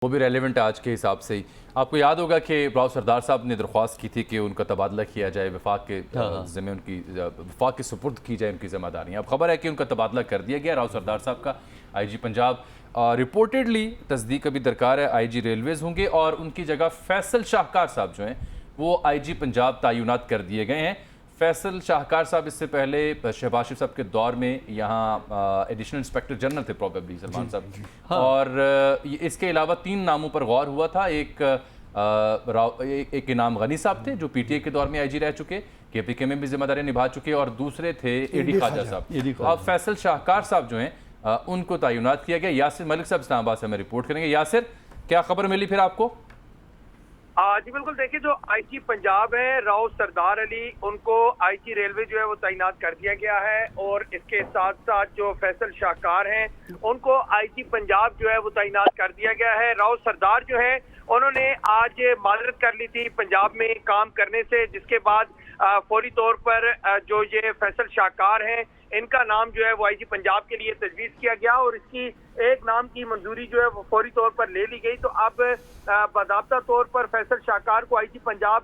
वो भी रेलिवेंट है आज के हिसाब से ही। आपको याद होगा कि राव सरदार साहब ने दरख्वास्त की थी कि उनका तबादला किया जाए, वफाक के ज़िम्मे उनकी वफाक के सुपुर्द की जाए उनकी ज़िम्मेदारियाँ। अब खबर है कि उनका तबादला कर दिया गया राव सरदार साहब का IG पंजाब। रिपोर्टेडली तस्दीक अभी दरकार है, IG रेलवेज़ होंगे और उनकी जगह फैसल शाहकार साहब जो हैं वो IG पंजाब तैनात कर दिए गए हैं। फैसल शाहकार साहब इससे पहले शहबाज शरीफ साहब के दौर में यहाँ एडिशनल इंस्पेक्टर जनरल थे प्रॉबेबली सलमान साहब। हाँ। और इसके अलावा 3 नामों पर गौर हुआ था। एक इनाम गनी साहब थे जो PTA के दौर में IG रह चुके, KPK में भी जिम्मेदारियां निभा चुके, और दूसरे थे AD ख्वाजा साहब। अब फैसल शाहकार साहब जो हैं उनको तैनात किया गया। यासिर मलिक साहब इस्लामाबाद से हमें रिपोर्ट करेंगे। यासिर, क्या खबर मिली फिर आपको? जी बिल्कुल, देखिए जो IG पंजाब है राव सरदार अली, उनको IG रेलवे जो है वो तैनात कर दिया गया है, और इसके साथ साथ जो फैसल शाहकार हैं उनको IG पंजाब जो है वो तैनात कर दिया गया है। राव सरदार जो है उन्होंने आज माजरत कर ली थी पंजाब में काम करने से, जिसके बाद फौरी तौर पर जो ये फैसल शाहकार हैं इनका नाम जो है वो IG पंजाब के लिए तजवीज़ किया गया, और इसकी एक नाम की मंजूरी जो है वो फौरी तौर पर ले ली गई। तो अब बाज़ाब्ता तौर पर फैसल शाहकार को IG पंजाब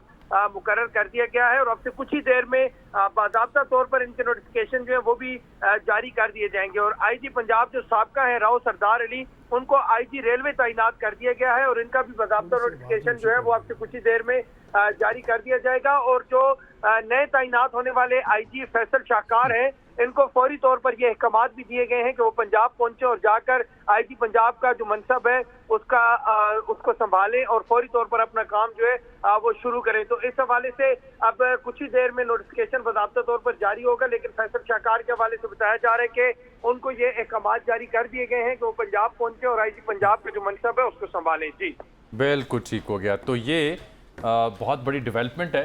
मुकर्रर कर दिया गया है, और अब से कुछ ही देर में बाज़ाब्ता तौर पर इनके नोटिफिकेशन जो है वो भी जारी कर दिए जाएंगे। और IG पंजाब जो साबका है राव सरदार अली, उनको IG रेलवे तैनात कर दिया गया है, और इनका भी बाज़ाब्ता नोटिफिकेशन जो है वो आपसे कुछ ही देर में जारी कर दिया जाएगा। और जो नए तैनात होने वाले IG फैसल शाहकार हैं इनको फौरी तौर पर ये अहकामात भी दिए गए हैं कि वो पंजाब पहुंचे और जाकर IG पंजाब का जो मनसब है उसको संभालें और फौरी तौर पर अपना काम जो है वो शुरू करें। तो इस हवाले से अब कुछ ही देर में नोटिफिकेशन बाज़ाब्ता तौर पर जारी होगा, लेकिन फैसल शाहकार के हवाले से बताया जा रहा है कि उनको ये अहकामात जारी कर दिए गए हैं कि वो पंजाब पहुंचे और IG पंजाब का जो मनसब है उसको संभालें। जी बिल्कुल ठीक हो गया। तो ये बहुत बड़ी डेवलपमेंट है।